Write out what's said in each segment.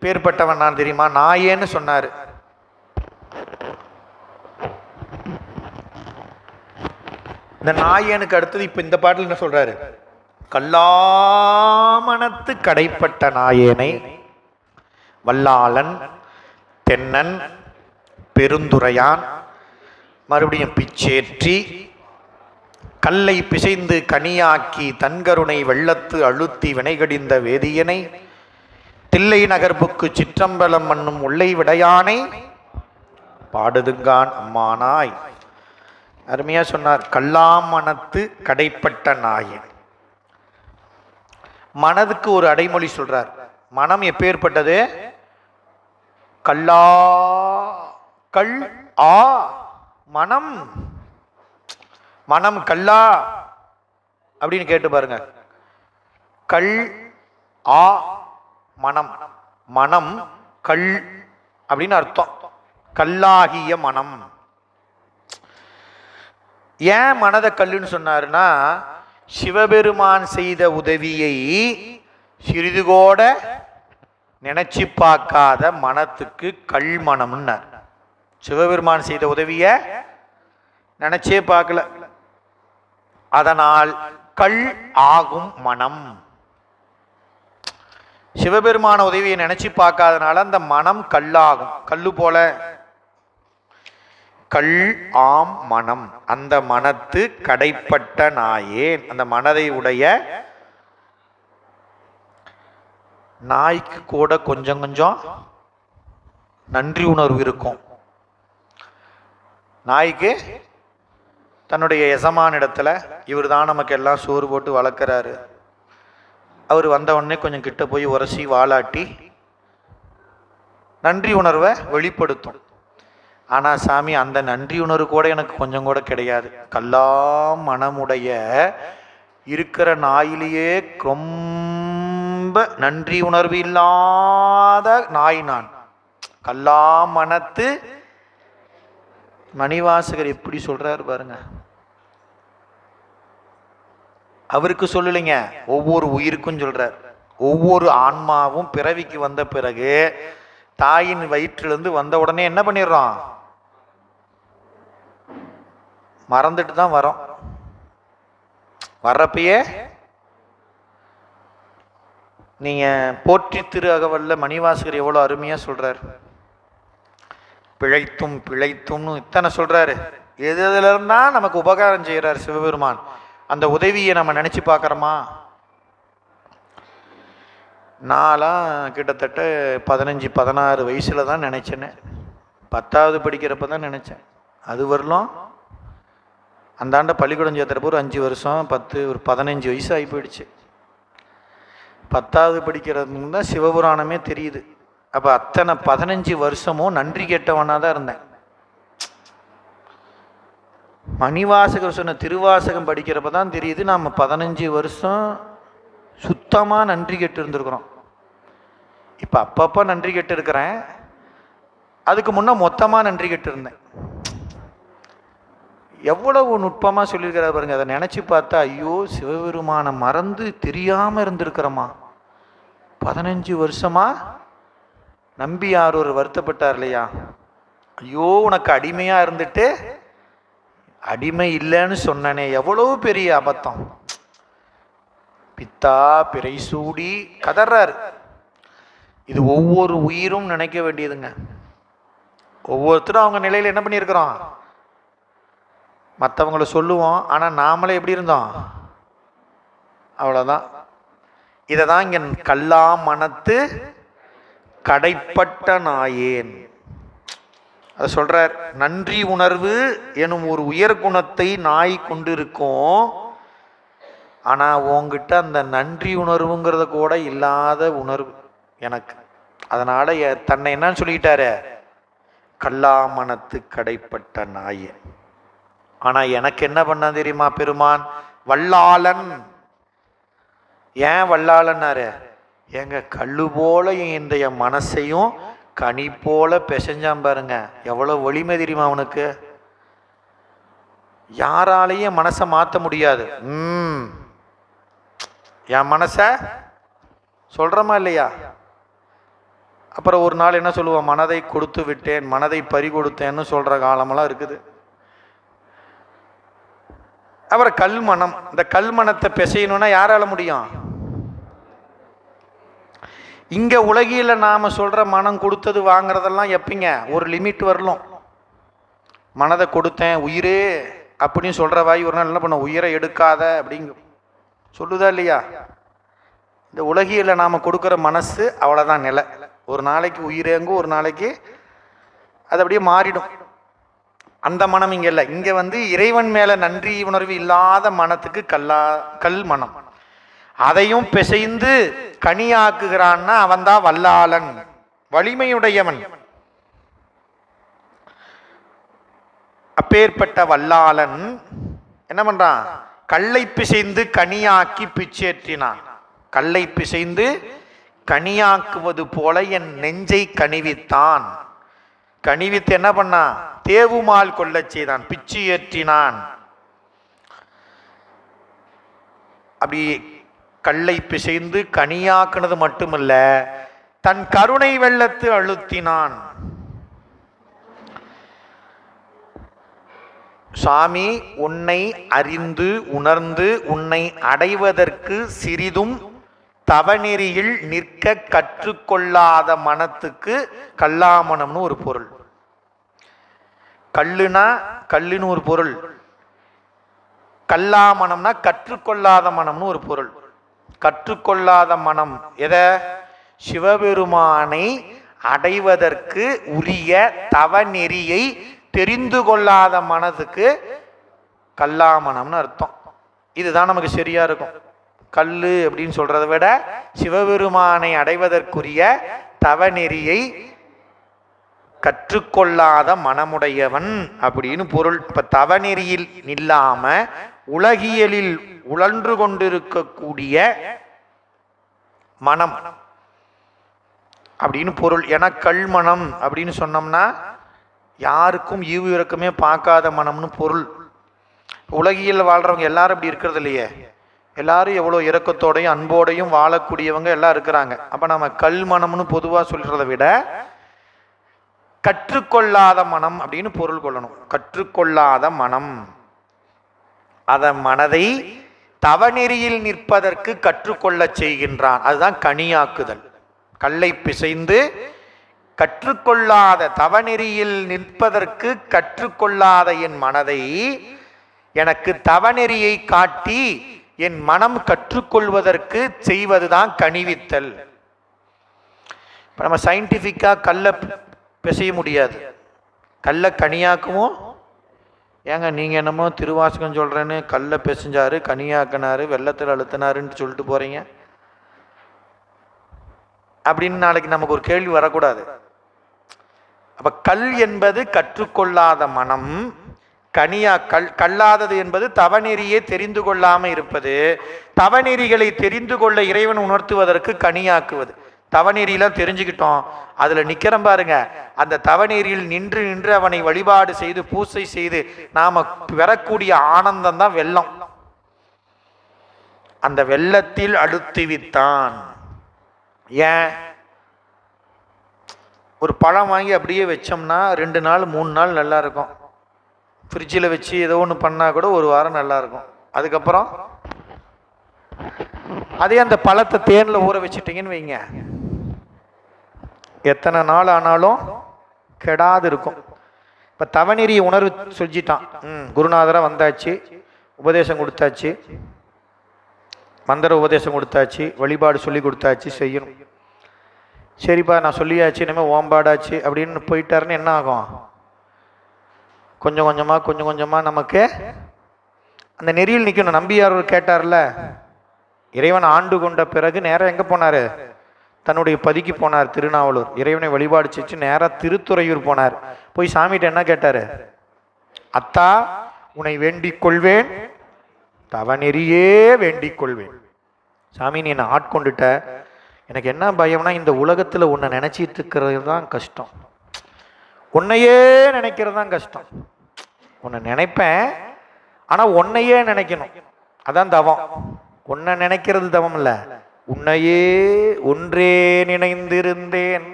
பேர்பட்டவன் நான் தெரியுமா? நாயேன்னு சொன்னாரு. இந்த நாயனுக்கு அடுத்தது இப்ப இந்த பாட்டில் என்ன சொல்றாரு? கல்லாமணத்து கடைப்பட்ட நாயேனை வல்லாளன் தென்னன் பெருந்துரையான் மறுபடியும் பிச்சேற்றி கல்லை பிசைந்து கனியாக்கி தன்கருணை வெள்ளத்து அழுத்தி வினைகடிந்த வேதியனை தில்லை நகர்புக்கு சிற்றம்பலம் மண்ணும் உள்ளை விடையானை பாடுதுங்கான் அம்மானாய். அருமையா சொன்னார். கல்லாமணத்து கடைப்பட்ட நாயன். மனதுக்கு ஒரு அடைமொழி சொல்றார். மனம் எப்பேற்பட்டது? கல்லா கல் ஆ மனம். மனம் கல்லா அப்படின்னு கேட்டு பாருங்க. கல் ஆ மனம். மனம் கல் அப்படின்னு அர்த்தம். கல்லாகிய மனம். ஏன் மனதை கல்லுன்னு சொன்னாருன்னா, சிவபெருமான் செய்த உதவியை சிறிதுகோட நினைச்சு பார்க்காத மனத்துக்கு கல் மனம்னார். சிவபெருமான் செய்த உதவிய நினைச்சே பார்க்கல, அதனால் கல் ஆகும் மனம். சிவபெருமான உதவியை நினைச்சு பார்க்காதனால அந்த மனம் கல்லாகும். கல்லு போல கல் ஆம் மனம். அந்த மனத்து கடைப்பட்ட நாயேன். அந்த மனதை உடைய நாய்க்கு கூட கொஞ்சம் கொஞ்சம் நன்றி உணர்வு இருக்கும். நாய்க்கு தன்னுடைய எசமானிடத்துல இவர் தான் நமக்கு எல்லாம் சோறு போட்டு வளர்க்குறாரு, அவர் வந்த உடனே கொஞ்சம் கிட்ட போய் உரசி வாலாட்டி நன்றி உணர்வை வெளிப்படுத்தும். ஆனால் சாமி அந்த நன்றி உணர்வு கூட எனக்கு கொஞ்சம் கூட கிடையாது. கல்லாம் மனமுடைய இருக்கிற நாயிலேயே ரொம்ப நன்றி உணர்வு இல்லாத நாய் நான். கல்லாம் மனத்து மணிவாசகர் எப்படி சொல்றாரு பாருங்க. அவருக்கு சொல்லலைங்க, ஒவ்வொரு உயிருக்கும் சொல்றார். ஒவ்வொரு ஆன்மாவும் பிறவிக்கு வந்த பிறகு தாயின் வயிற்றிலிருந்து வந்த உடனே என்ன பண்ணிடுறோம்? மறந்துட்டு தான் வரோம். வர்றப்பயே நீங்க போற்றி திரு அகவல்ல மணிவாசகர் எவ்வளவு அருமையா சொல்றார். பிழைத்தும் பிழைத்தும்னு இத்தனை சொல்றாரு. எதுல இருந்தா நமக்கு உபகாரம் செய்யறாரு சிவபெருமான். அந்த உதவியை நம்ம நினைச்சு பார்க்கறோமா? நான்லாம் கிட்டத்தட்ட 15-16 வயசுல தான் நினைச்சேன்னு. 10வது படிக்கிறப்ப தான் நினைச்சேன். அது வரலாம் அந்தாண்ட பள்ளிக்கூடம் சேர்த்துறப்போ ஒரு 5 வருஷம் 10 ஒரு 15 வயசு ஆகி போயிடுச்சு. 10வது படிக்கிறதுக்கு தான் சிவபுராணமே தெரியுது. அப்போ அத்தனை 15 வருஷமும் நன்றி கேட்டவனாக தான் இருந்தேன். மணிவாசகர் சொன்ன திருவாசகம் படிக்கிறப்ப தான் தெரியுது நாம் 15 வருஷம் சுத்தமாக நன்றி கேட்டு இருந்திருக்கிறோம். இப்போ அப்பப்போ நன்றி கேட்டு இருக்கிறேன். அதுக்கு முன்னே மொத்தமாக நன்றி கேட்டு இருந்தேன். எவ்வளவு நுட்பமாக சொல்லியிருக்கிறார் பாருங்க. அதை நினச்சி பார்த்தா ஐயோ சிவபெருமானை மறந்து தெரியாமல் இருந்திருக்கிறோமா? 15 வருஷமா நம்பி யார் ஒரு வருத்தப்பட்டார் இல்லையா? ஐயோ உனக்கு அடிமையா இருந்துட்டு அடிமை இல்லைன்னு சொன்னனே, எவ்வளவு பெரிய அபத்தம். பித்தா பிறை சூடி கதறாரு. இது ஒவ்வொரு உயிரும் நினைக்க வேண்டியதுங்க. ஒவ்வொருத்தரும் அவங்க நிலையில என்ன பண்ணியிருக்கிறோம்? மற்றவங்களை சொல்லுவோம், ஆனால் நாமளே எப்படி இருந்தோம்? அவ்வளோதான். இதை தான் இங்கே கல்லா மனத்து கடைப்பட்ட நாயேன் அதை சொல்றார். நன்றி உணர்வு எனும் ஒரு உயர் குணத்தை நாய் கொண்டிருக்கும். ஆனா உங்ககிட்ட அந்த நன்றி உணர்வுங்கிறத கூட இல்லாத உணர்வு எனக்கு. அதனால தன்னை என்னன்னு சொல்லிக்கிட்டாரு? கல்லாமணத்து கடைப்பட்ட நாயேன். ஆனா எனக்கு என்ன பண்ண தெரியுமா பெருமான்? வல்லாளன். ஏன் வல்லாளன்னாரு? எங்க கல்லு போல இந்த மனசையும் கனி போல பிசைஞ்சான் பாருங்க. எவ்வளவு வலிமை தெரியுமா அவனுக்கு? யாராலையும் மனசை மாற்ற முடியாது. என் மனச சொல்றமா இல்லையா? அப்புறம் ஒரு நாள் என்ன சொல்லுவோம், மனதை கொடுத்து விட்டேன், மனதை பறி கொடுத்தேன்னு சொல்கிற காலமெல்லாம் இருக்குது. அப்புறம் கல்மணம். இந்த கல்மணத்தை பிசையணும்னா யாரால முடியும்? இங்கே உலகில் நாம் சொல்கிற மனம் கொடுத்தது வாங்கிறதெல்லாம் எப்படிங்க, ஒரு லிமிட் வரலும். மனதை கொடுத்தேன் உயிரே அப்படின்னு சொல்கிற வாய் ஒரு நாள் என்ன பண்ண, உயிரை எடுக்காத அப்படிங்க சொல்லுதா இல்லையா? இந்த உலகியில் நாம் கொடுக்குற மனசு அவ்வளோதான் நிலை. ஒரு நாளைக்கு உயிரேங்கும், ஒரு நாளைக்கு அது அப்படியே மாறிடும். அந்த மனம் இங்கே இல்லை. இங்கே இறைவன் மேலே நன்றி உணர்வு இல்லாத மனத்துக்கு கல் மனம். அதையும் பிசைந்து கனியாக்குகிறான்னா அவன்தான் வல்லாளன், வலிமையுடையவன். அப்பேற்பட்ட வல்லாளன் என்ன பண்றான், கல்லை பிசைந்து கனியாக்கி பிச்சேற்றினான். கல்லை பிசைந்து கனியாக்குவது போல என் நெஞ்சை கனிவித்தான். கனிவித்து என்ன பண்ணான், தேவுமால் கொள்ளச் செய்தான், பிச்சு ஏற்றினான். அப்படி கல்லை பிசைந்து கனியாக்குனது மட்டுமல்ல, தன் கருணை வெள்ளத்து அழுத்தினான். சாமி, உன்னை அறிந்து உணர்ந்து உன்னை அடைவதற்கு சிறிதும் தவநெறியில் நிற்க கற்றுக்கொள்ளாத மனத்துக்கு கல்லாமணம்னு ஒரு பொருள். கல்லுனா கல்லுன்னு ஒரு பொருள், கல்லாமணம்னா கற்றுக்கொள்ளாத மனம்னு ஒரு பொருள். கற்றுக்கொள்ளாத மனம் எதை, சிவபெருமானை அடைவதற்கு உரிய தவநெறியை தெரிந்து கொள்ளாத மனதுக்கு கல்லாமணம்னு அர்த்தம். இதுதான் நமக்கு சரியா இருக்கும். கல்லு அப்படின்னு சொல்றதை விட சிவபெருமானை அடைவதற்குரிய தவநெறியை கற்றுக்கொள்ளாத மனமுடையவன் அப்படின்னு பொருள். இப்ப தவநெறியில் இல்லாம உலகியலில் உழன்று கொண்டிருக்கக்கூடிய மனம் அப்படின்னு பொருள். என கல்மனம் அப்படின்னு சொன்னோம்னா யாருக்கும் ஈவு இறக்கமே பார்க்காத மனம்னு பொருள். உலகியல் வாழ்றவங்க எல்லாரும் இப்படி இருக்கிறது இல்லையே, எல்லாரும் எவ்வளோ இரக்கத்தோடையும் அன்போடையும் வாழக்கூடியவங்க எல்லாம் இருக்கிறாங்க. அப்போ நம்ம கல் மனம்னு பொதுவாக சொல்கிறத விட கற்றுக்கொள்ளாத மனம் அப்படின்னு பொருள் கொள்ளணும். கற்றுக்கொள்ளாத மனம், அத மனதை தவநெறியில் நிற்பதற்கு கற்றுக்கொள்ள செய்கின்றான். அதுதான் கனியாக்குதல். கல்லை பிசைந்து கற்றுக்கொள்ளாத தவநெறியில் நிற்பதற்கு கற்றுக்கொள்ளாத என் மனதை எனக்கு தவநெறியை காட்டி என் மனம் கற்றுக்கொள்வதற்கு செய்வதுதான் கனிவித்தல். இப்போ நம்ம சயின்டிஃபிக்காக கல்லை பிசைய முடியாது, கல்லை கனியாக்குமோ. ஏங்க நீங்கள் என்னமோ திருவாசகம் சொல்கிறேன்னு கல்லை பிசைஞ்சாரு, கனியாக்கினாரு, வெள்ளத்தில் அழுத்தினாருன்னு சொல்லிட்டு போகிறீங்க அப்படின்னு நாளைக்கு நமக்கு ஒரு கேள்வி வரக்கூடாது. அப்ப கல் என்பது கற்றுக்கொள்ளாத மனம், கல்லாதது என்பது தவநெறியை தெரிந்து கொள்ளாம இருப்பது. தவநெறிகளை தெரிந்து கொள்ள இறைவன் உணர்த்துவதற்கு கனியாக்குவது. தவநெறியெல்லாம் தெரிஞ்சுக்கிட்டோம், அதுல நிக்கிறோம் பாருங்க, அந்த தவநெறியில் நின்று நின்று அவனை வழிபாடு செய்து பூசை செய்து நாம பெறக்கூடிய ஆனந்தம் தான் வெள்ளம். அந்த வெள்ளத்தில் அழுத்திவித்தான். ஏன், ஒரு பழம் வாங்கி அப்படியே வச்சோம்னா 2 நாள் 3 நாள் நல்லா இருக்கும். ஃப்ரிட்ஜில் வச்சு ஏதோ ஒன்று பண்ணால் கூட 1 வாரம் நல்லா இருக்கும். அதுக்கப்புறம் அதே அந்த பழத்தை தேனில் ஊற வச்சுட்டீங்கன்னு வைங்க, எத்தனை நாள் ஆனாலும் கெடாது இருக்கும். இப்போ தவநெறி உணர்வு சொல்லிட்டான். குருநாதராக வந்தாச்சு, உபதேசம் கொடுத்தாச்சு, மந்திர உபதேசம் கொடுத்தாச்சு, வழிபாடு சொல்லி கொடுத்தாச்சு, செய்யணும். சரிப்பா நான் சொல்லியாச்சு, இனிமேல் ஓம்பாடாச்சு அப்படின்னு போயிட்டாருன்னு என்ன ஆகும், கொஞ்சம் கொஞ்சமாக நமக்கு அந்த நெறியில் நிற்கணும். நம்பியார் கேட்டார்ல, இறைவன் ஆண்டு கொண்ட பிறகு நேராக எங்கே போனார், தன்னுடைய பதிக்கு போனார், திருநாவலூர். இறைவனை வழிபாடு செஞ்சு நேராக திருத்துறையூர் போனார். போய் சாமிகிட்ட என்ன கேட்டார், அத்தா உன்னை வேண்டிக் கொள்வேன், தவநெறியே வேண்டிக் கொள்வேன். சாமி நீ என்னை ஆட்கொண்டுட்ட, எனக்கு என்ன பயம்னா இந்த உலகத்தில் உன்னை நினைச்சிட்டு இருக்கிறது தான் கஷ்டம், உன்னையே நினைக்கிறது தான் கஷ்டம். உன்னை நினைப்பேன், ஆனால் உன்னையே நினைக்கணும், அதான் தவம். உன்னை நினைக்கிறது தவம் இல்லை, உன்னையே ஒன்றே நினைந்திருந்தேன்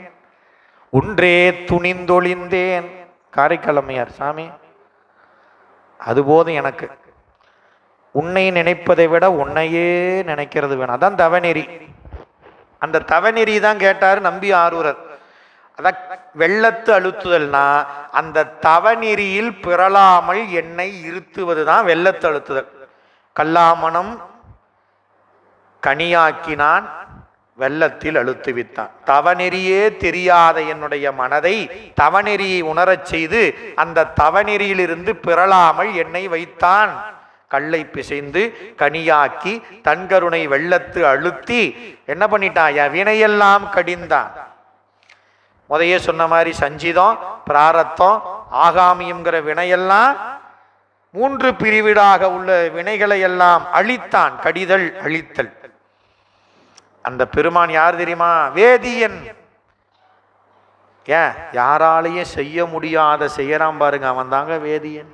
ஒன்றே துணிந்தொழிந்தேன். காரைக்காலம்மையார் சாமி, அதுபோதும் எனக்கு. உன்னை நினைப்பதை விட உன்னையே நினைக்கிறது வேணும். அதான் தவநெறி. அந்த தவநெறி தான் கேட்டார் நம்பி ஆரூரர். அதான் வெள்ளத்து அழுத்துதல்னா அந்த தவநெறியில் பிறளாமல் என்னை இருத்துவது தான் வெள்ளத்து அழுத்துதல். கல்லாமணம் கனியாக்கினான், வெள்ளத்தில் அழுத்துவித்தான். தவநெறியே தெரியாத என்னுடைய மனதை தவநெறியை உணரச் செய்து அந்த தவநெறியிலிருந்து பிறளாமல் என்னை வைத்தான். கல்லை பிசைந்து கனியாக்கி தன்கருணை வெள்ளத்து அழுத்தி என்ன பண்ணிட்டான்? என் வினையெல்லாம் கடிந்தான். முதையே சொன்ன மாதிரி சஞ்சிதம், பிராரத்தம், ஆகாமியங்கிற வினையெல்லாம் 3 பிரிவீடாக உள்ள வினைகளை எல்லாம் அழித்தான். கடிதல், அழித்தல். அந்த பெருமான் யார் தெரியுமா? வேதியன். ஏன் யாராலையும் செய்ய முடியாத செய்யறான் பாருங்க, அவன் தாங்க வேதியன்.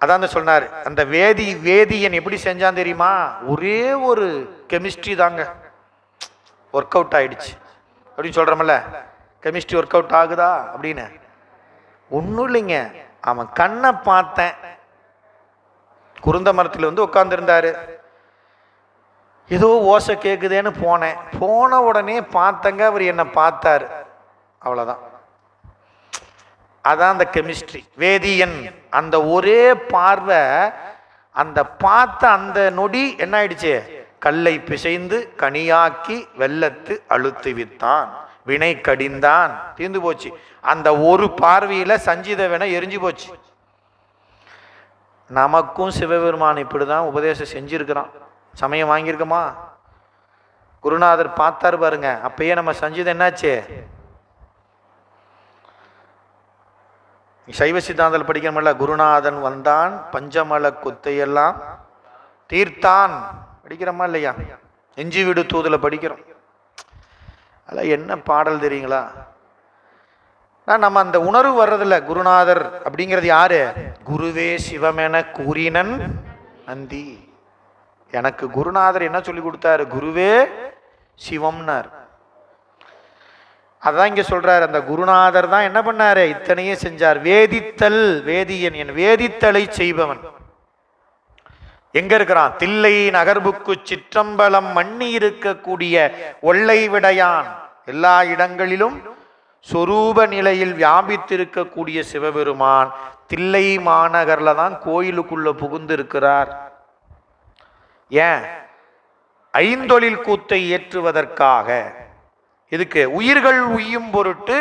அதான் சொன்னார். அந்த வேதியன் எப்படி செஞ்சான் தெரியுமா? ஒரே ஒரு கெமிஸ்ட்ரி தாங்க ஒர்க் அவுட் ஆயிடுச்சு அப்படின்னு சொல்றோம்ல. கெமிஸ்ட்ரி ஒர்க் அவுட் ஆகுதா அப்படின்னு ஒன்றும் இல்லைங்க. அவன் கண்ணை பார்த்தேன். குருந்த மரத்தில் வந்து உட்கார்ந்துருந்தாரு. ஏதோ ஓசை கேட்குதேன்னு போனேன். போன உடனே பார்த்தங்க, அவர் என்னை பார்த்தாரு. அவ்வளோதான். அதான் அந்த கெமிஸ்ட்ரி. வேதியன் அந்த ஒரே பார்வை, அந்த பார்த்த அந்த நொடி என்ன ஆயிடுச்சு? கல்லை பிசைந்து கனியாக்கி வெள்ளத்து அழுத்துவித்தான், வினை கடிந்தான், தீர்ந்து போச்சு. அந்த ஒரு பார்வையில சஞ்சித வினை எரிஞ்சு போச்சு. நமக்கும் சிவபெருமான் இப்படிதான் உபதேசம் செஞ்சிருக்கிறான். சமயம் வாங்கியிருக்கோமா? குருநாதர் பார்த்தாரு பாருங்க, அப்பயே நம்ம சஞ்சிதம் என்னாச்சு? சைவ சித்தாந்தல் படிக்கணும்ல. குருநாதன் வந்தான் பஞ்சமல குத்தையெல்லாம் தீர்த்தான் படிக்கிறோமா இல்லையா? எஞ்சி விடு தூதுல படிக்கிறோம். அல்ல என்ன பாடல் தெரியுங்களா? நம்ம அந்த உணர்வு வர்றதில்ல. குருநாதர் அப்படிங்கிறது யாரு? குருவே சிவமென கூறினன் நந்தி. எனக்கு குருநாதர் என்ன சொல்லி கொடுத்தாரு? குருவே சிவம்னார். அதான் இங்க சொல்றாரு. அந்த குருநாதர் தான் என்ன பண்ணாரு? இத்தனையே செஞ்சார். வேதித்தல், வேதியன், என் வேதித்தலை செய்பவன். எங்க இருக்கிறான்? தில்லை நகர்புக்கு சிற்றம்பலம் மண்ணி இருக்கக்கூடிய ஒல்லை விடையான். எல்லா இடங்களிலும் சொரூப நிலையில் வியாபித்திருக்கக்கூடிய சிவபெருமான் தில்லை மாநகர்ல தான் கோயிலுக்குள்ள புகுந்து இருக்கிறார். ஏன்? ஐந்தொழில் கூத்தை ஏற்றுவதற்காக. இதுக்கு உயிர்கள் உய்யும் பொருட்டு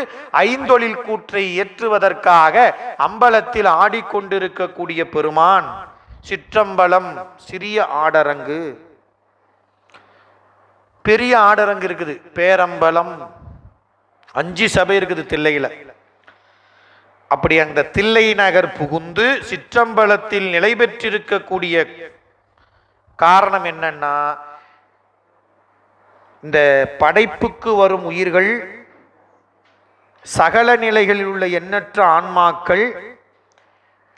ஐந்தொழில் கூற்றை ஏற்றுவதற்காக அம்பலத்தில் ஆடிக்கொண்டிருக்கக்கூடிய பெருமான். சிற்றம்பலம் சிறிய ஆடரங்கு, பெரிய ஆடரங்கு இருக்குது பேரம்பலம். 5 சபை இருக்குது தில்லையில. அப்படி அந்த தில்லை நகர் புகுந்து சிற்றம்பலத்தில் நிலை பெற்றிருக்கக்கூடிய காரணம் என்னன்னா, இந்த படைப்புக்கு வரும் உயிர்கள், சகல நிலைகளில் உள்ள எண்ணற்ற ஆன்மாக்கள்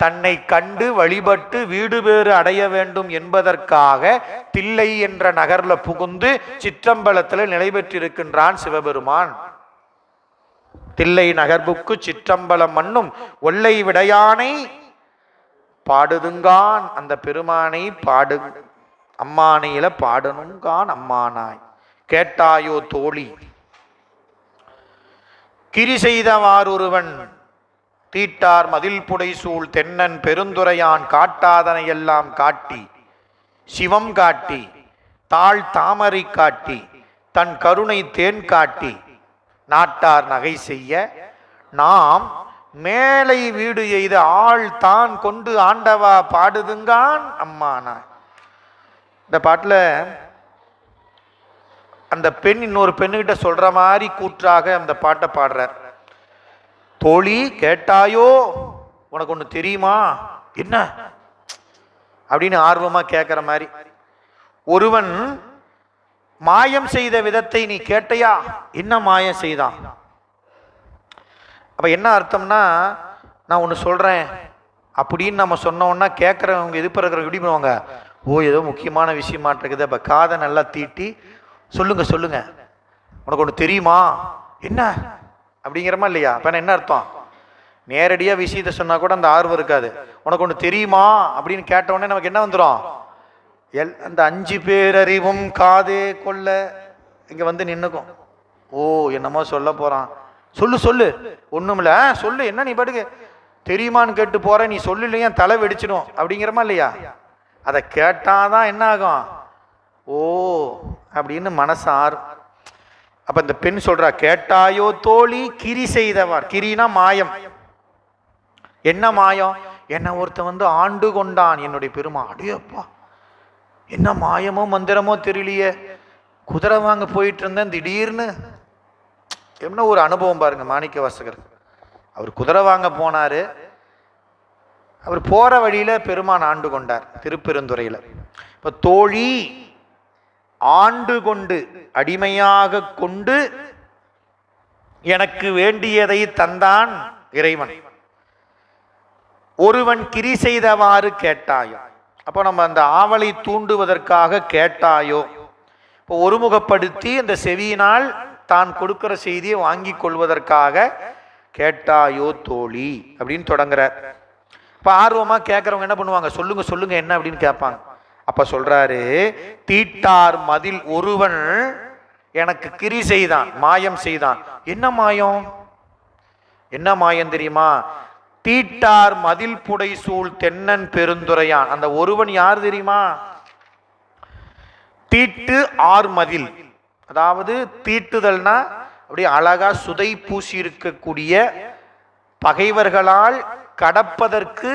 தன்னை கண்டு வழிபட்டு வீடு பேறு அடைய வேண்டும் என்பதற்காக தில்லை என்ற நகர்ல புகுந்து சிற்றம்பலத்தில் நிலை பெற்றிருக்கின்றான் சிவபெருமான். தில்லை நகர்புக்கு சிற்றம்பலம் மண்ணும் ஒல்லை விடையானை பாடுதுங்கான். அந்த பெருமானை பாடு அம்மானையில பாடணுங்கான் அம்மானாய். கேட்டாயோ தோழி கிரி செய்தவாறொருவன் தீட்டார் மதில் புடைசூழ் தென்னன் பெருந்துரையான் காட்டாதனை எல்லாம் காட்டி சிவம் காட்டி தாழ் தாமரை காட்டி தன் கருணை தேன் காட்டி நாட்டார் நகை செய்ய நாம் மேலை வீடு எய்த ஆள் தான் கொண்டு ஆண்டவா பாடுதுங்கான் அம்மானாய். இந்த பாட்டுல அந்த பெண் இன்னொரு பெண்ணுகிட்ட சொல்ற மாதிரி கூற்றாக அந்த பாட்டை பாடுறார். தோழி கேட்டாயோ, உனக்கு ஒண்ணு தெரியுமா? என்ன அப்படின்னு ஆர்வமா கேட்கிற மாதிரி. ஒருவன் மாயம் செய்த விதத்தை நீ கேட்டையா? என்ன மாயம் செய்தான்? அப்ப என்ன அர்த்தம்னா, நான் ஒண்ணு சொல்றேன் அப்படின்னு நம்ம சொன்னோம்னா கேட்கறவங்க எதிர்ப்பு எப்படி பண்ணுவாங்க? ஓ, ஏதோ முக்கியமான விஷயமா இருக்குது. அப்ப காதை நல்லா தீட்டி சொல்லுங்க சொல்லுங்க, உனக்கு ஒண்ணு தெரியுமா? என்ன அப்படிங்கிறமா இல்லையா? அப்ப என்ன அர்த்தம்? நேரடியாக விஷயத்தை சொன்னா கூட அந்த ஆர்வம் இருக்காது. உனக்கு ஒன்று தெரியுமா அப்படின்னு கேட்ட உடனே நமக்கு என்ன வந்துடும்? அந்த 5 பேரறிவும் காதே கொள்ள இங்க வந்து நின்னுக்கும். ஓ என்னமோ சொல்ல போறான், சொல்லு சொல்லு. ஒண்ணுமில்ல, சொல்லு. என்ன நீ பாட்டுக்கு தெரியுமான்னு கேட்டு போற, நீ சொல்லலையா தலை வெடிச்சிடும் அப்படிங்கிறமா இல்லையா? அதை கேட்டாதான் என்ன ஆகும்? ஓ அப்படின்னு மனசு ஆறும். அப்ப இந்த பெண் சொல்றா, கேட்டாயோ தோழி கிரி செய்தவார். கிரினா மாயம். என்ன மாயம்? என்ன ஒருத்த வந்து ஆண்டு கொண்டான் என்னுடைய பெருமா. அடியப்பா, என்ன மாயமோ மந்திரமோ தெரியலையே. குதிரை வாங்க போயிட்டு இருந்தேன், திடீர்னு என்ன ஒரு அனுபவம் பாருங்க. மாணிக்க வாசகர் அவர் குதிரை வாங்க போனாரு. அவர் போற வழியில பெருமான் ஆண்டு கொண்டார் திருப்பெருந்துறையில. இப்ப தோழி ஆண்டு கொண்டு, அடிமையாக கொண்டு எனக்கு வேண்டியதை தந்தான் இறைவன். ஒருவன் கிரி செய்தவாறு கேட்டாயோ. அப்போ நம்ம அந்த ஆவலை தூண்டுவதற்காக கேட்டாயோ. இப்போ ஒருமுகப்படுத்தி அந்த செவியினால் தான் கொடுக்கிற செய்தியை வாங்கி கொள்வதற்காக கேட்டாயோ தோழி அப்படின்னு தொடங்குறார். இப்போ ஆர்வமா கேட்கறவங்க என்ன பண்ணுவாங்க? சொல்லுங்க சொல்லுங்க என்ன அப்படின்னு கேட்பாங்க. அப்ப சொல்றாரு, தீட்டார் மதில் ஒருவன் எனக்கு கிரி செய்தான், மாயம் செய்தான். என்ன மாயம்? என்ன மாயம் தெரியுமா? தீட்டார் மதில் புடை சூழ் தென்னன் பெருந்துரையான். அந்த ஒருவன் யார் தெரியுமா? தீட்டு ஆர் மதில், அதாவது தீட்டுதல்னா அப்படியே அழகா சுதை பூசி இருக்கக்கூடிய, பகைவர்களால் கடப்பதற்கு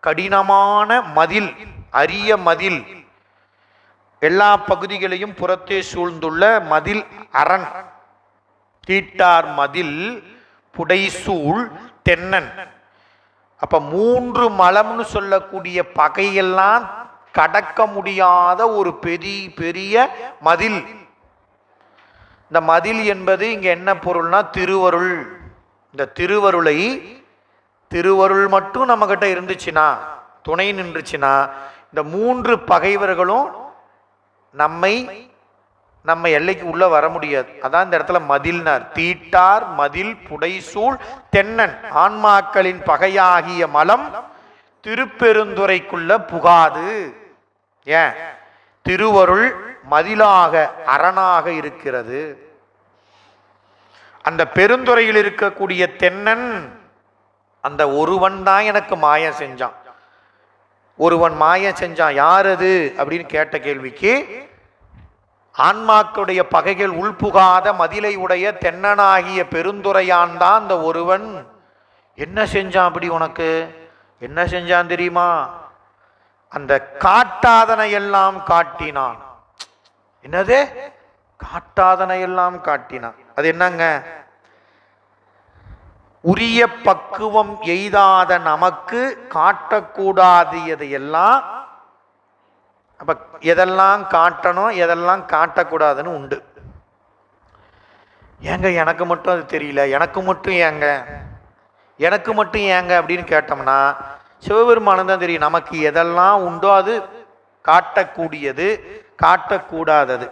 கடினமான மதில், அரிய மதில், எல்லா பகுதிகளையும் புறத்தே சூழ்ந்துள்ள மதில் அரண். தீட்டார் மதில் புடைசூழ் தென்னன். அப்ப 3 மலம்னு சொல்லக்கூடிய பகையெல்லாம் கடக்க முடியாத ஒரு பெரிய மதில். இந்த மதில் என்பது இங்க என்ன பொருள்னா திருவருள். இந்த திருவருளை, திருவருள் மட்டும் நம்ம கிட்ட இருந்துச்சுன்னா, துணை நின்றுச்சுன்னா, இந்த 3 பகைவர்களும் நம்ம எல்லைக்கு உள்ள வர முடியாது. அதான் இந்த இடத்துல மதில்னார். தீட்டார் மதில் புடைசூழ் தென்னன். ஆன்மாக்களின் பகையாகிய மலம் திருப்பெருந்துறைக்குள்ள புகாது. ஏன்? திருவருள் மதிலாக அரணாக இருக்கிறது. அந்த பெருந்துறையில் இருக்கக்கூடிய தென்னன், அந்த ஒருவன் தான் எனக்கு மாயம் செஞ்சான். ஒருவன் மாயம் செஞ்சான். யார் அது அப்படின்னு கேட்ட கேள்விக்கு, ஆன்மாக்களுடைய பகைகள் உள்புகாத மதிலை உடைய தென்னனாகிய பெருந்துரையான் தான் அந்த ஒருவன். என்ன செஞ்சான்? அப்படி உனக்கு என்ன செஞ்சான் தெரியுமா? அந்த காட்டாதனை எல்லாம் காட்டினான். என்னது? காட்டாதனை எல்லாம் காட்டினான். அது என்னங்க? உரிய பக்குவம் எய்தாத நமக்கு காட்டக்கூடாது எதையெல்லாம். அப்ப எதெல்லாம் காட்டணும், எதெல்லாம் காட்டக்கூடாதுன்னு உண்டு. ஏங்க எனக்கு மட்டும் அது தெரியல, எனக்கு மட்டும் ஏங்க, எனக்கு மட்டும் ஏங்க அப்படின்னு கேட்டோம்னா, சிவபெருமானு தான் தெரியும் நமக்கு எதெல்லாம் உண்டோ அது காட்டக்கூடியது, காட்டக்கூடாதது.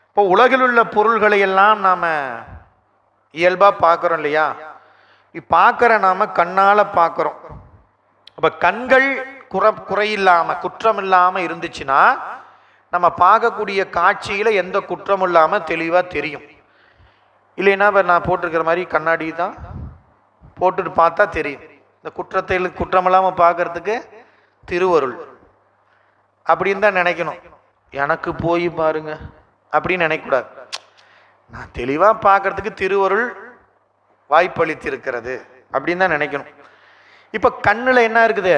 இப்போ உலகில் உள்ள பொருள்களை எல்லாம் நாம இயல்பா பார்க்கிறோம் இல்லையா? பார்க்கிற நாம கண்ணால பார்க்கிறோம். அப்ப கண்கள் குறையில்லாம குற்றம் இல்லாம இருந்துச்சுன்னா நம்ம பார்க்கக்கூடிய காட்சியில எந்த குற்றமும் இல்லாம தெளிவா தெரியும். இல்லைன்னா நான் போட்டிருக்கிற மாதிரி கண்ணாடி தான் போட்டுட்டு பார்த்தா தெரியும். இந்த குற்றம் இல்லாம பார்க்கறதுக்கு திருவருள் அப்படின்னு தான் நினைக்கணும். எனக்கு போய் பாருங்க அப்படின்னு நினைக்கக்கூடாது. நான் தெளிவா பார்க்கறதுக்கு திருவருள் வாய்ப்பளித்து இருக்கிறது அப்படின்னு தான் நினைக்கணும். இப்ப கண்ணுல என்ன இருக்குது?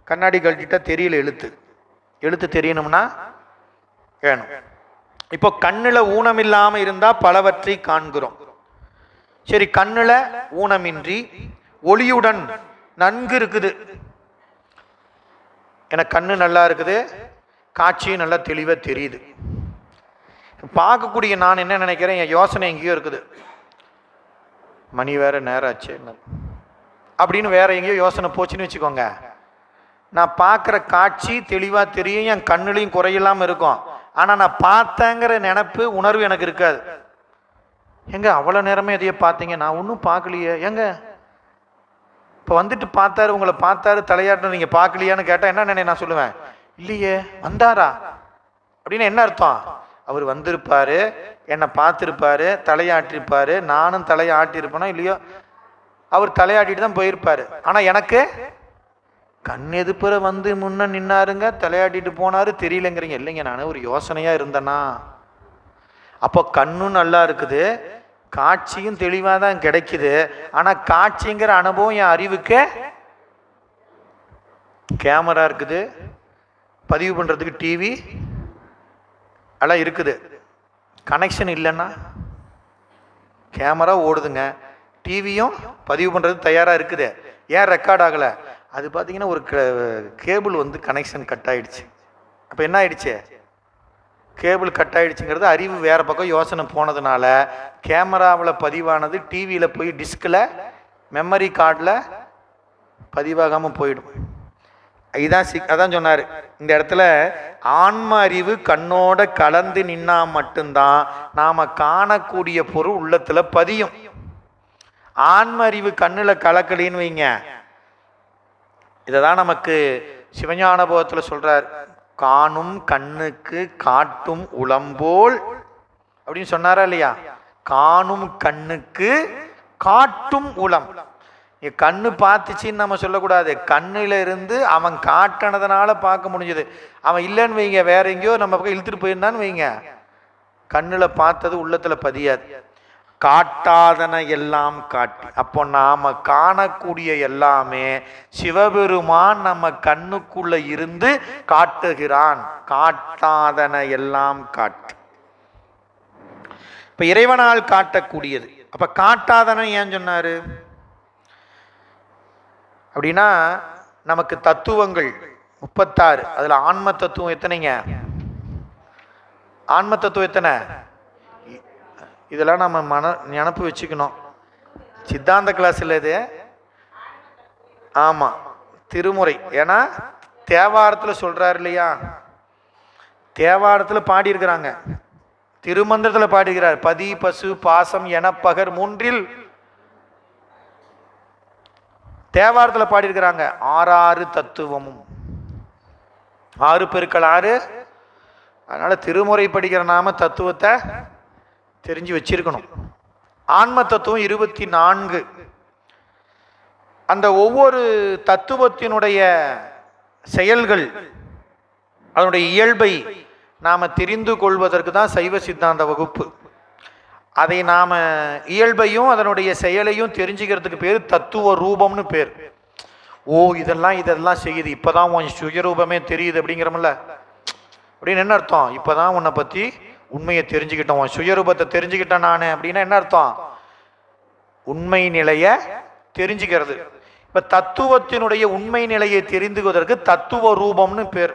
கண்ணாடி கழட்டிட்டா தெரியல, எழுத்து தெரியணும்னா வேணும். இப்போ கண்ணுல ஊனம் இல்லாம இருந்தா பலவற்றை காண்கிறோம். சரி, கண்ணுல ஊனமின்றி ஒளியுடன் நன்கு இருக்குது. எனக்கு கண்ணு நல்லா இருக்குது, காட்சியும் நல்லா தெளிவா தெரியுது. பார்க்கக்கூடிய நான் என்ன நினைக்கிறேன்? என் யோசனை எங்கேயோ இருக்குது. மணி வேற நேரம் ஆச்சு அப்படின்னு வேற எங்கேயோ யோசனை போச்சுன்னு வச்சுக்கோங்க. நான் பார்க்குற காட்சி தெளிவாக தெரியும், என் கண்ணுலையும் குறையில்லாமல் இருக்கும். ஆனால் நான் பார்த்தேங்கிற நினப்பு உணர்வு எனக்கு இருக்காது. எங்க அவ்வளோ நேரமே எதையோ பார்த்தீங்க? நான் ஒன்றும் பார்க்கலையே. ஏங்க இப்போ வந்துட்டு பார்த்தாரு, உங்களை பார்த்தாரு, தலையாட்டின, நீங்கள் பார்க்கலையான்னு கேட்டால் என்ன நினை? நான் சொல்லுவேன், இல்லையே, வந்தாரா அப்படின்னு என்ன அர்த்தம்? அவர் வந்திருப்பாரு, என்னை பார்த்துருப்பாரு, தலையாட்டிருப்பாரு, நானும் தலையாட்டிருப்பேனோ இல்லையோ, அவர் தலையாட்டிட்டு தான் போயிருப்பாரு. ஆனால் எனக்கு கண் எதுப்புற வந்து முன்ன நின்னாருங்க, தலையாட்டிட்டு போனாரு, தெரியலங்கிறீங்க. இல்லைங்க, நான் ஒரு யோசனையாக இருந்தேனா? அப்போ கண்ணும் நல்லா இருக்குது, காட்சியும் தெளிவாக தான் கிடைக்குது. ஆனால் காட்சிங்கிற அனுபவம் என் அறிவுக்கு, கேமரா இருக்குது, பதிவு பண்ணுறதுக்கு டிவி எல்லாம் இருக்குது, கனெக்ஷன் இல்லைன்னா கேமரா ஓடுதுங்க, டிவியும் பதிவு பண்ணுறது தயாராக இருக்குது, ஏன் ரெக்கார்ட் ஆகலை? அது பார்த்தீங்கன்னா ஒரு கேபிள் வந்து கனெக்ஷன் கட் ஆகிடுச்சு. அப்போ என்ன ஆயிடுச்சு? கேபிள் கட் ஆகிடுச்சுங்கிறது அறிவு வேறு பக்கம் யோசனை போனதுனால கேமராவில் பதிவானது டிவியில் போய் டிஸ்கில் மெமரி கார்டில் பதிவாகாமல் போயிடும். இதான் அதான் சொன்னார் இந்த இடத்துல, ஆன்ம அறிவு கண்ணோட கலந்து நின்னா மட்டும்தான் நாம் காணக்கூடிய பொருள் உள்ளத்தில் பதியும். ஆன்ம அறிவு கண்ணில் கலக்கலின்னு வைங்க, இதை தான் நமக்கு சிவஞான போகத்தில் சொல்கிறார், காணும் கண்ணுக்கு காட்டும் உளம்போல் அப்படின்னு சொன்னாரா இல்லையா? காணும் கண்ணுக்கு காட்டும் உளம். கண்ணு பார்த்துச்சின்னு நம்ம சொல்லக்கூடாது, கண்ணில இருந்து அவன் காட்டினதுனால பார்க்க முடிஞ்சது. அவன் இல்லைன்னு வைங்க, வேற எங்கேயோ நம்ம பக்கம் இழுத்துட்டு போயிருந்தான்னு வைங்க, கண்ணுல பார்த்தது உள்ளத்துல பதியாது. காட்டாதன எல்லாம் காட்டி, அப்போ நாம காணக்கூடிய எல்லாமே சிவபெருமான் நம்ம கண்ணுக்குள்ள இருந்து காட்டுகிறான். காட்டாதன எல்லாம் காட்டி, இப்ப இறைவனால் காட்டக்கூடியது. அப்ப காட்டாதன ஏன் சொன்னாரு அப்படின்னா, நமக்கு தத்துவங்கள் 36, அதுல ஆன்ம தத்துவம் எத்தனைங்க? ஆன்ம தத்துவம் எத்தனை? இதெல்லாம் நம்ம நினப்பு வச்சுக்கணும். சித்தாந்த கிளாஸில் இது ஆமாம் திருமுறை, ஏன்னா தேவாரத்தில் சொல்கிறார் இல்லையா, தேவாரத்தில் பாடியிருக்கிறாங்க, திருமந்திரத்தில் பாடியிருக்கிறார், பதி பசு பாசம் என பகர் மூன்றில் தேவாரத்தில் பாடியிருக்கிறாங்க. 6 தத்துவமும் 6 பெருக்கள் 6. அதனால திருமுறை படிக்கிற நாம தத்துவத்தை தெரிஞ்சு வச்சிருக்கணும். ஆன்ம தத்துவம் 24. அந்த ஒவ்வொரு தத்துவத்தினுடைய செயல்கள், அதனுடைய இயல்பை நாம தெரிந்து கொள்வதற்கு தான் சைவ சித்தாந்த வகுப்பு. அதை நாம இயல்பையும் அதனுடைய செயலையும் தெரிஞ்சுக்கிறதுக்கு பேர் தத்துவ ரூபம்னு பேர். ஓ இதெல்லாம் செய்யுது, இப்பதான் உன் சுயரூபமே தெரியுது அப்படிங்கிறோம்ல, அப்படின்னு என்ன அர்த்தம்? இப்பதான் உன்னை பத்தி உண்மையை தெரிஞ்சுக்கிட்டோம், உன் சுயரூபத்தை தெரிஞ்சுக்கிட்டேன் நான் அப்படின்னா என்ன அர்த்தம்? உண்மை நிலைய தெரிஞ்சுக்கிறது. இப்ப தத்துவத்தினுடைய உண்மை நிலையை தெரிந்துவதற்கு தத்துவ ரூபம்னு பேர்.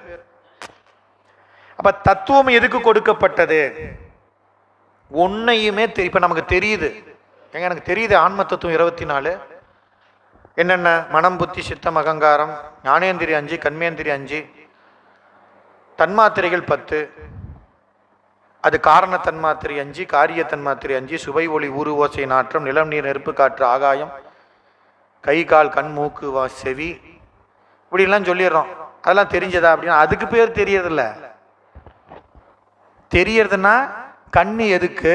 அப்ப தத்துவம் எதுக்கு கொடுக்கப்பட்டது? ஒன்னையுமே இப்ப நமக்கு தெரியுது, எங்க எனக்கு தெரியுது ஆன்ம தத்துவம் 24 என்னென்ன? மனம் புத்தி சித்தம் அகங்காரம், ஞானேந்திரி 5, கண்மேந்திரி 5, தன்மாத்திரைகள் 10, அது காரண தன்மாத்திரை 5, காரிய தன்மாத்திரை 5, சுவை ஒளி ஊறு ஓசை நாற்றம் நிலம் நீர் நெருப்பு காற்று ஆகாயம் கை கால் கண் மூக்கு செவி, இப்படிலாம் சொல்லிடுறோம். அதெல்லாம் தெரிஞ்சதா அப்படின்னா அதுக்கு பேர் தெரியறதில்ல. தெரியறதுன்னா கண்ணு எதுக்கு,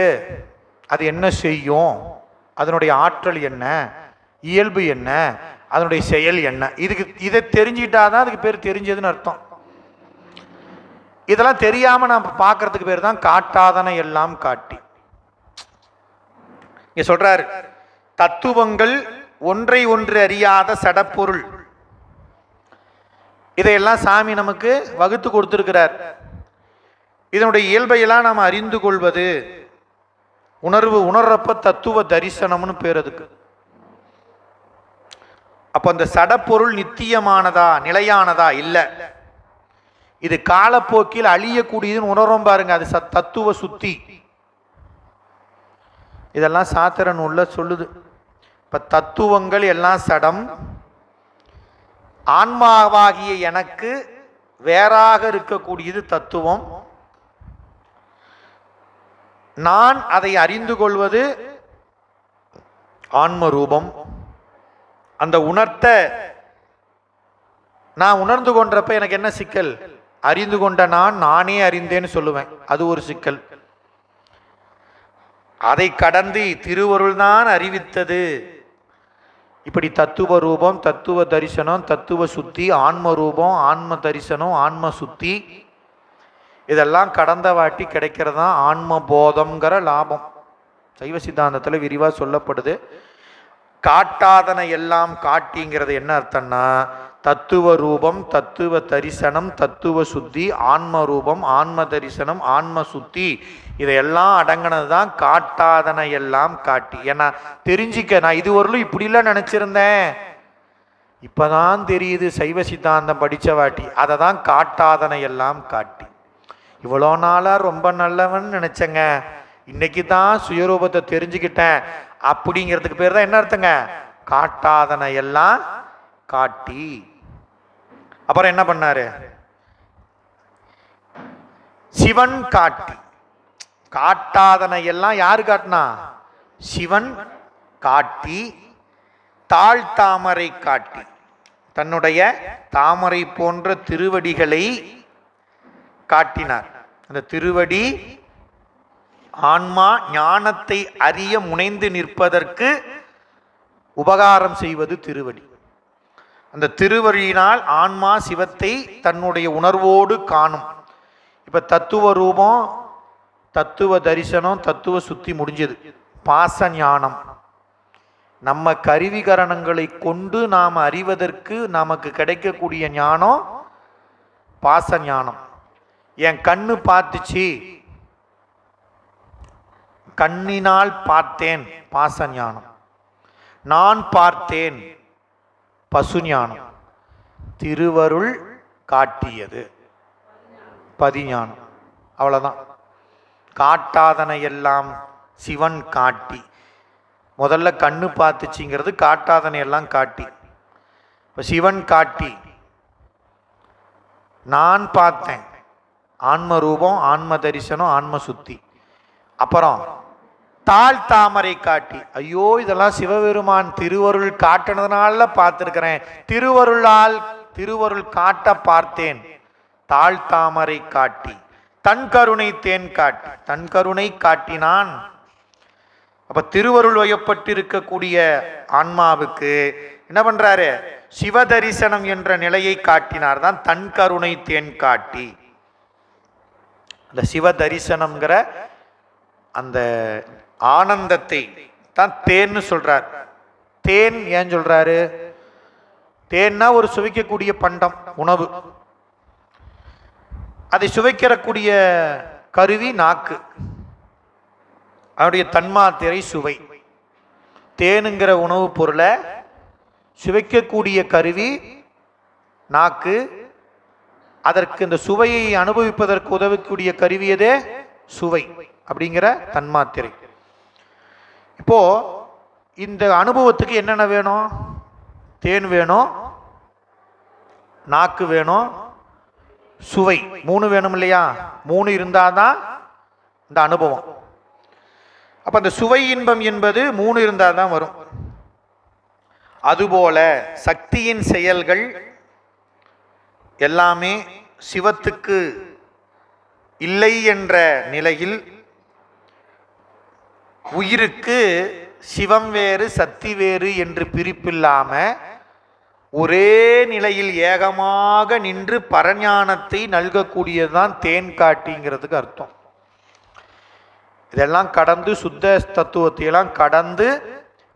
அது என்ன செய்யும், அதனுடைய ஆற்றல் என்ன, இயல்பு என்ன, அதனுடைய செயல் என்ன, இதை தெரிஞ்சுக்கிட்டாதான் அதுக்கு பேர் தெரிஞ்சதுன்னு அர்த்தம். இதெல்லாம் தெரியாம நம்ம பார்க்கறதுக்கு பேர் தான் காட்டாதன எல்லாம் காட்டி. இங்க சொல்றாரு, தத்துவங்கள் ஒன்றை ஒன்று அறியாத சடப்பொருள். இதையெல்லாம் சாமி நமக்கு வகுத்து கொடுத்திருக்கிறார். இதனுடைய இயல்பையெல்லாம் நாம் அறிந்து கொள்வது உணர்றப்ப தத்துவ தரிசனம்னு பேர் அதுக்கு. அப்ப அந்த சடப்பொருள் நித்தியமானதா நிலையானதா? இல்ல, இது காலப்போக்கில் அழியக்கூடியதுன்னு உணர்றோம் பாருங்க, அது தத்துவ சுத்தி. இதெல்லாம் சாத்திர நூல்ல சொல்லுது. இப்ப தத்துவங்கள் எல்லாம் சடம், ஆன்மாவாகிய எனக்கு வேறாக இருக்கக்கூடியது தத்துவம். நான் அதை அறிந்து கொள்வது ஆன்ம ரூபம். அந்த உணர்த்த நான் உணர்ந்து கொண்டப்ப எனக்கு என்ன சிக்கல்? அறிந்து கொண்ட நான் நானே அறிந்தேன்னு சொல்லுவேன், அது ஒரு சிக்கல். அதை கடந்து திருவருள் தான் அறிவித்தது. இப்படி தத்துவ ரூபம், தத்துவ தரிசனம், தத்துவ சுத்தி, ஆன்ம ரூபம், ஆன்ம தரிசனம், ஆன்ம சுத்தி, இதெல்லாம் கடந்த வாட்டி கிடைக்கிறது தான் ஆன்ம போதம்ங்கிற லாபம். சைவ சித்தாந்தத்தில் விரிவாக சொல்லப்படுது. காட்டாதன எல்லாம் காட்டிங்கிறது என்ன அர்த்தம்னா, தத்துவ ரூபம், தத்துவ தரிசனம், தத்துவ சுத்தி, ஆன்ம ரூபம், ஆன்ம தரிசனம், ஆன்ம சுத்தி, இதையெல்லாம் அடங்கினது தான் காட்டாதன எல்லாம் காட்டி. ஏன்னா தெரிஞ்சிக்க, நான் இதுவரையிலும் இப்படிலாம் நினச்சிருந்தேன், இப்போதான் தெரியுது சைவ சித்தாந்தம் படித்த வாட்டி, அதை தான் காட்டாதன எல்லாம் காட்டி. இவ்வளோ நாளாக ரொம்ப நல்லவன் நினச்சேங்க, இன்னைக்கு தான் சுயரூபத்தை தெரிஞ்சுக்கிட்டேன் அப்படிங்கிறதுக்கு பேர் தான் என்ன அர்த்தங்க? காட்டாதன எல்லாம் காட்டி. அப்புறம் என்ன பண்ணாரு? சிவன் காட்டி. காட்டாதன எல்லாம் யாரு காட்டினா? சிவன் காட்டி. தாழ்தாமரை காட்டி, தன்னுடைய தாமரை போன்ற திருவடிகளை காட்டினார். அந்த திருவடி ஆன்மா ஞானத்தை அறிய முனைந்து நிற்பதற்கு உபகாரம் செய்வது திருவடி. அந்த திருவடியினால் ஆன்மா சிவத்தை தன்னுடைய உணர்வோடு காணும். இப்ப தத்துவ ரூபம், தத்துவ தரிசனம், தத்துவ சுத்தி முடிஞ்சது. பாச ஞானம், நம்ம கருவிகரணங்களை கொண்டு நாம் அறிவதற்கு நமக்கு கிடைக்கக்கூடிய ஞானம் பாச ஞானம். என் கண்ணு பார்த்துச்சு, கண்ணினால் பார்த்தேன், பாச ஞானம். நான் பார்த்தேன், பசு ஞானம். திருவருள் காட்டியது பதிஞானம். அவ்வளவுதான். காட்டாதன எல்லாம் சிவன் காட்டி. முதல்ல கண்ணு பார்த்துச்சுங்கிறது காட்டாதனை எல்லாம் காட்டி. இப்போ சிவன் காட்டி, நான் பார்த்தேன், ஆன்ம ரூபம், ஆன்ம தரிசனம், ஆன்ம சுத்தி. அப்புறம் தாழ்தாமரை காட்டி. ஐயோ, இதெல்லாம் சிவபெருமான் திருவருள் காட்டினதுனால பார்த்துருக்கிறேன், திருவருள் காட்ட பார்த்தேன். தாழ்தாமரை காட்டி. தன் கருணை தேன் காட்டி. தன் கருணை காட்டினான். அப்ப திருவருள் வயப்பட்டிருக்கக்கூடிய ஆன்மாவுக்கு என்ன பண்றாரு? சிவ தரிசனம் என்ற நிலையை காட்டினார் தான் தன் கருணை தேன் காட்டி. அந்த சிவ தரிசனம்ங்கிற அந்த ஆனந்தத்தை தான் தேன்னு சொல்றார். தேன் ஏன் சொல்றாரு? தேன்னா ஒரு சுவைக்கக்கூடிய பண்டம், உணவு. அதை சுவைக்கிறக்கூடிய கருவி நாக்கு, அவருடைய தன்மாத்திரை சுவை. தேனுங்கிற உணவுப் பொருளை சுவைக்கக்கூடிய கருவி நாக்கு. அதற்கு இந்த சுவையை அனுபவிப்பதற்கு உதவக்கூடிய கருவியதே சுவை அப்படிங்கிற தன்மாத்திரை. இப்போ இந்த அனுபவத்துக்கு என்னென்ன வேணும்? தேன் வேணும், நாக்கு வேணும், சுவை, மூணு வேணும் இல்லையா? மூணு இருந்தாதான் இந்த அனுபவம். அப்ப அந்த சுவை இன்பம் என்பது மூணு இருந்தால் தான் வரும். அதுபோல சக்தியின் செயல்கள் எல்லாமே சிவத்துக்கு இல்லை என்ற நிலையில் உயிருக்கு சிவம் வேறு சக்தி வேறு என்று பிரிப்பில்லாம ஒரே நிலையில் ஏகமாக நின்று பரஞானத்தை நல்கக்கூடியதுதான் தேன் காட்டிங்கிறதுக்கு அர்த்தம். இதெல்லாம் கடந்து சுத்த தத்துவத்தையெல்லாம் கடந்து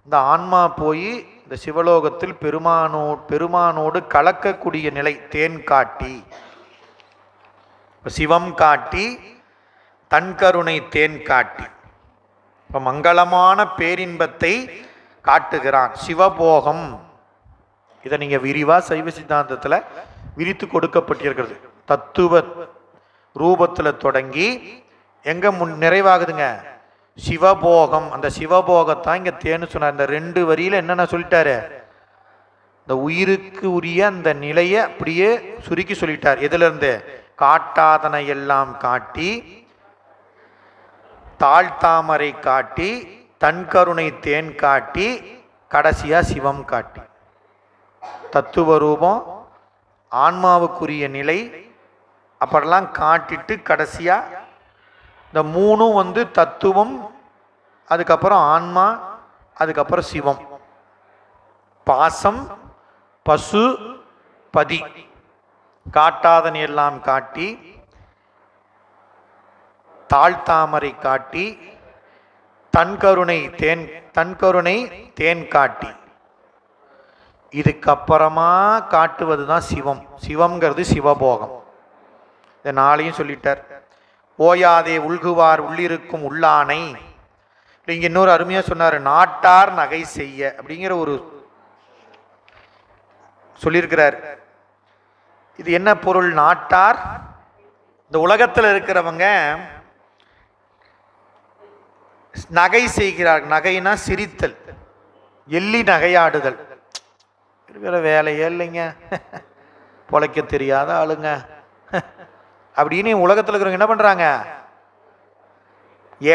இந்த ஆன்மா போய் இந்த சிவலோகத்தில் பெருமானோடு கலக்கக்கூடிய நிலை தேன் காட்டி. சிவம் காட்டி, தன் கருணை தேன் காட்டி. இப்போ மங்களமான பேரின்பத்தை காட்டுகிறான். சிவபோகம், இதை நீங்கள் விரிவாக சைவ சித்தாந்தத்தில் விரித்து கொடுக்கப்பட்டிருக்கிறது. தத்துவ ரூபத்தில் தொடங்கி எங்க நிறைவாகுதுங்க? சிவபோகம். அந்த சிவபோகத்தான் இங்க தேன்னு சொன்னார். இந்த 2 வரியில என்னென்ன சொல்லிட்டாரு? இந்த உயிருக்கு உரிய அந்த நிலையை அப்படியே சுருக்கி சொல்லிட்டார். எதுல இருந்து? காட்டாதன எல்லாம் காட்டி, தாழ்த்தாமரை காட்டி, தன்கருணை தேன் காட்டி, கடைசியா சிவம் காட்டி. தத்துவ ரூபம், ஆன்மாவுக்குரிய நிலை, அப்படிலாம் காட்டிட்டு கடைசியா இந்த மூணும் தத்துவம், அதுக்கப்புறம் ஆன்மா, அதுக்கப்புறம் சிவம். பாசம், பசு, பதி, காட்டாதனை எல்லாம் காட்டி, தாழ்த்தாமரை காட்டி, தன்கருணை தேன் காட்டி, இதுக்கப்புறமா காட்டுவதுதான் சிவம். சிவம்ங்கிறது சிவபோகம். இந்த நாளையும் சொல்லிட்டார். ஓயாதே உள்குவார் உள்ளிருக்கும் உள்ளானை. இங்க இன்னொரு அருமையா சொன்னார், நாட்டார் நகை செய்ய அப்படிங்கிற ஒரு சொல்லியிருக்கிறார். இது என்ன பொருள்? நாட்டார், இந்த உலகத்தில் இருக்கிறவங்க நகை செய்கிறார்கள். நகைனா சிரித்தல், எள்ளி நகையாடுதல். இருக்கிற வேலையே இல்லைங்க, பொழைக்க தெரியாத ஆளுங்க அப்படின்னு உலகத்தில் இருக்கிறவங்க என்ன பண்றாங்க?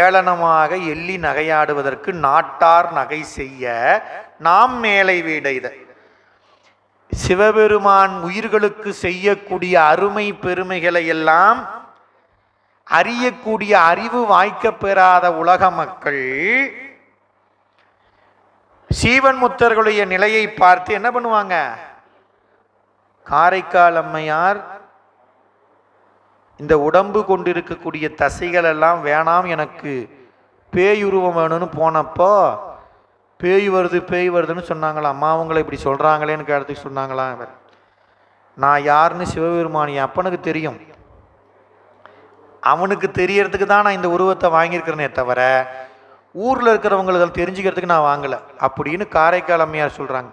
ஏளனமாக எள்ளி நகையாடுவதற்கு நாட்டார் நகை செய்ய நாம் மேலை வீடைத. சிவபெருமான் உயிர்களுக்கு செய்யக்கூடிய அருமை பெருமைகளை எல்லாம் அறியக்கூடிய அறிவு வாய்க்க பெறாத உலக மக்கள் சீவன் முத்தர்களுடைய நிலையை பார்த்து என்ன பண்ணுவாங்க? காரைக்கால் அம்மையார் இந்த உடம்பு கொண்டிருக்கக்கூடிய தசைகள் எல்லாம் வேணாம், எனக்கு பேயுருவம் வேணும்னு போனப்போ பேய் வருதுன்னு சொன்னாங்களா? அம்மா அவங்களை இப்படி சொல்றாங்களேன்னு கேட்டதுக்கு சொன்னாங்களா, நான் யாருன்னு சிவபெருமான் என் அப்பனுக்கு தெரியும், அவனுக்கு தெரியறதுக்கு தான் நான் இந்த உருவத்தை வாங்கியிருக்கிறேனே தவிர ஊரில் இருக்கிறவங்களுக்கு தெரிஞ்சுக்கிறதுக்கு நான் வாங்கலை அப்படின்னு காரைக்கால் அம்மையார் சொல்கிறாங்க.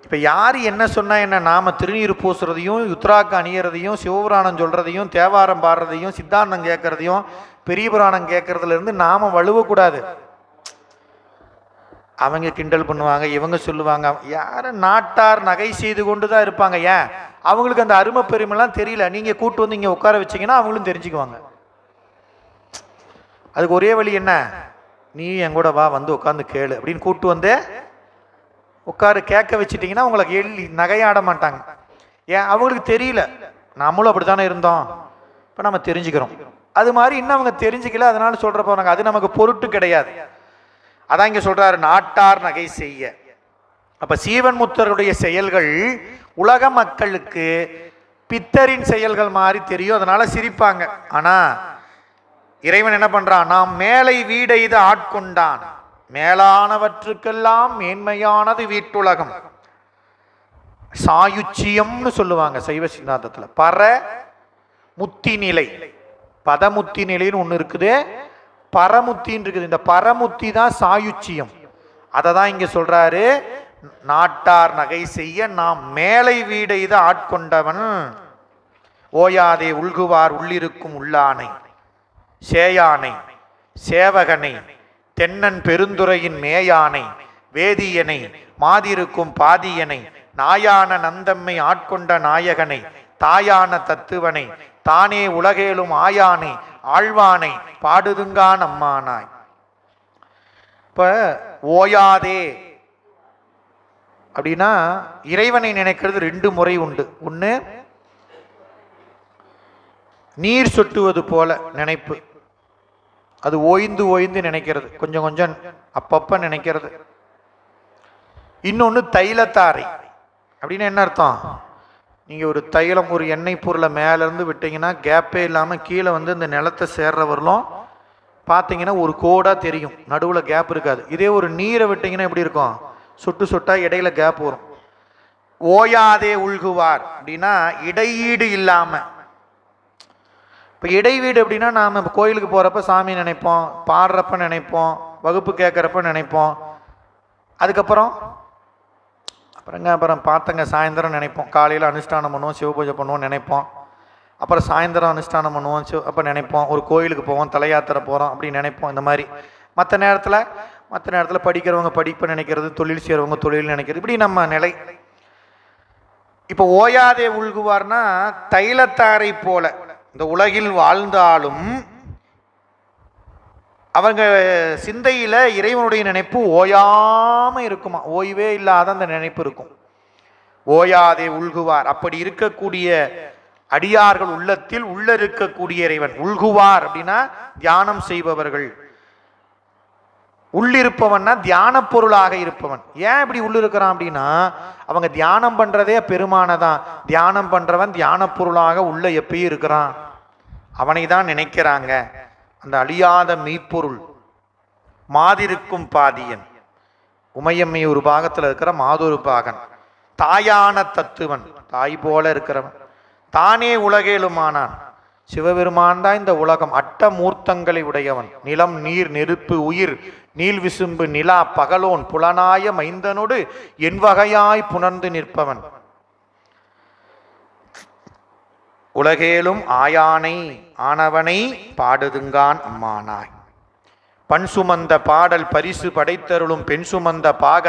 இப்போ யார் என்ன சொன்னால் என்ன? நாம் திருநீர் பூசுறதையும், யுத்ராக்கு அணியறதையும், சிவபுராணம் சொல்கிறதையும், தேவாரம் பாடுறதையும், சித்தாந்தம் கேட்கறதையும், பெரிய புராணம் கேட்கறதுலேருந்து நாம் வலுவக்கூடாது. அவங்க கிண்டல் பண்ணுவாங்க, இவங்க சொல்லுவாங்க. யார் நாட்டார் நகை செய்து கொண்டு தான் இருப்பாங்க. ஏன்? அவங்களுக்கு அந்த அருமை பெருமைலாம் தெரியல. நீங்கள் கூட்டு வந்து இங்கே உட்கார வச்சிங்கன்னா அவங்களும் தெரிஞ்சுக்குவாங்க. அதுக்கு ஒரே வழி என்ன? நீ என் கூட வா, வந்து உட்காந்து கேளு அப்படின்னு கூட்டு வந்து உட்காரு கேட்க வச்சுட்டிங்கன்னா உங்களுக்கு எள்ளி நகையாட மாட்டாங்க. ஏன்? அவங்களுக்கு தெரியல. நம்மளும் அப்படி தானே இருந்தோம், இப்போ நம்ம தெரிஞ்சுக்கிறோம். அது மாதிரி இன்னும் அவங்க தெரிஞ்சுக்கல, அதனால சொல்கிற போகிறாங்க. அது நமக்கு பொருட்டு கிடையாது. அதான் இங்கே சொல்கிறாரு, நாட்டார் நகை செய்ய. அப்போ சீவன் முத்தருடைய செயல்கள் உலக மக்களுக்கு பித்தரின் செயல்கள் மாதிரி தெரியும், அதனால சிரிப்பாங்க. ஆனால் இறைவன் என்ன பண்றான்? நாம் மேலை வீடெய்து ஆட்கொண்டான், மேலானவற்றுக்கெல்லாம் மேன்மையானது வீட்டுலகம். சாயுச்சியம்னு சொல்லுவாங்க சைவ சித்தாந்தத்துல. பர முத்தி நிலை, பதமுத்தி நிலைன்னு ஒன்று இருக்குது, பரமுத்தின்னு இருக்குது. இந்த பரமுத்தி தான் சாயுச்சியம். அதை தான் இங்க சொல்றாரு, நாட்டார் நகை செய்ய நாம் மேலை வீடெய்து ஆட்கொண்டவன். ஓயாதே உள்குவார் உள்ளிருக்கும் உள்ளானை, சேயானை, சேவகனை, தென்னன் பெருந்துறையின் மேயானை, வேதியனை, மாதிருக்கும் பாதியனை, நாயான நந்தம்மை ஆட்கொண்ட நாயகனை, தாயான தத்துவனை, தானே உலகேலும் ஆயானை, ஆழ்வானை, பாடுதுங்கான் அம்மானாய். இப்ப ஓயாதே அப்படின்னா இறைவனை நினைக்கிறது ரெண்டு முறை உண்டு. ஒன்று நீர் சொட்டுவது போல நினைப்பு, அது ஓய்ந்து ஓய்ந்து நினைக்கிறது, கொஞ்சம் கொஞ்சம் அப்பப்ப நினைக்கிறது. இன்னொன்று தைலத்தாரை அப்படின்னு என்ன அர்த்தம்? நீங்கள் ஒரு தைலம், ஒரு எண்ணெய் பொருளை மேலேருந்து விட்டீங்கன்னா கேப்பே இல்லாமல் கீழே வந்து இந்த நிலத்தை சேர்றவர்களும் பார்த்தீங்கன்னா ஒரு கோடாக தெரியும், நடுவில் கேப் இருக்காது. இதே ஒரு நீரை விட்டீங்கன்னா எப்படி இருக்கும்? சொட்டு சொட்டா இடையில கேப் வரும். ஓயாதே உள்குவார் அப்படின்னா இடையீடு இல்லாமல். இப்போ இடைவீடு அப்படின்னா நாம் இப்போ கோயிலுக்கு போகிறப்ப சாமி நினைப்போம், பாடுறப்ப நினைப்போம், வகுப்பு கேட்குறப்ப நினைப்போம், அப்புறம் பார்த்தங்க சாயந்தரம் நினைப்போம், காலையில் அனுஷ்டானம் பண்ணுவோம், சிவபூஜை பண்ணுவோம் நினைப்போம், அப்புறம் சாயந்தரம் அனுஷ்டானம் பண்ணுவோம், அப்போ நினைப்போம், ஒரு கோயிலுக்கு போவோம், தலை யாத்திரை போகிறோம் அப்படி நினைப்போம். இந்த மாதிரி மற்ற நேரத்தில் படிக்கிறவங்க படிப்பை நினைக்கிறது, தொழில் செய்கிறவங்க தொழில் நினைக்கிறது, இப்படி நம்ம நிலை. இப்போ ஓயாதே உள்குவார்னா தைலத்தாரை போல இந்த உலகில் வாழ்ந்தாலும் அவங்க சிந்தையில் இறைவனுடைய நினைப்பு ஓயாமல் இருக்குமா, ஓய்வே இல்லாத அந்த நினைப்பு இருக்கும். ஓயாதே உள்குவார். அப்படி இருக்கக்கூடிய அடியார்கள் உள்ளத்தில் உள்ள இருக்கக்கூடிய இறைவன் உள்குவார் அப்படின்னா தியானம் செய்பவர்கள். உள்ளிருப்பவன்னா தியான பொருளாக இருப்பவன். ஏன் இப்படி உள்ளிருக்கிறான் அப்படின்னா அவங்க தியானம் பண்றதே பெருமானதான். தியானம் பண்றவன் தியான பொருளாக உள்ள எப்பயும் இருக்கிறான், அவனை தான் நினைக்கிறாங்க. அந்த அழியாத மெய்ப்பொருள் மாதிருக்கும் பாதியன், உமையம்மை ஒரு பாகத்தில் இருக்கிற மாதொரு பாகன், தாயான தத்துவன், தாய் போல இருக்கிறவன், தானே உலகேலுமானான். சிவபெருமான் தான் இந்த உலகம். அட்ட மூர்த்தங்களை உடையவன். நிலம், நீர், நெருப்பு, உயிர், நீல் விசும்பு, நிலா, பகலோன், புலனாய மைந்தனோடு என் வகையாய் புணர்ந்து நிற்பவன். உலகேலும் ஆயானை ஆனவனை பாடுதுங்கான் அம்மானாய். பண் சுமந்த பாடல் பரிசு படைத்தருளும் பெண் சுமந்த பாக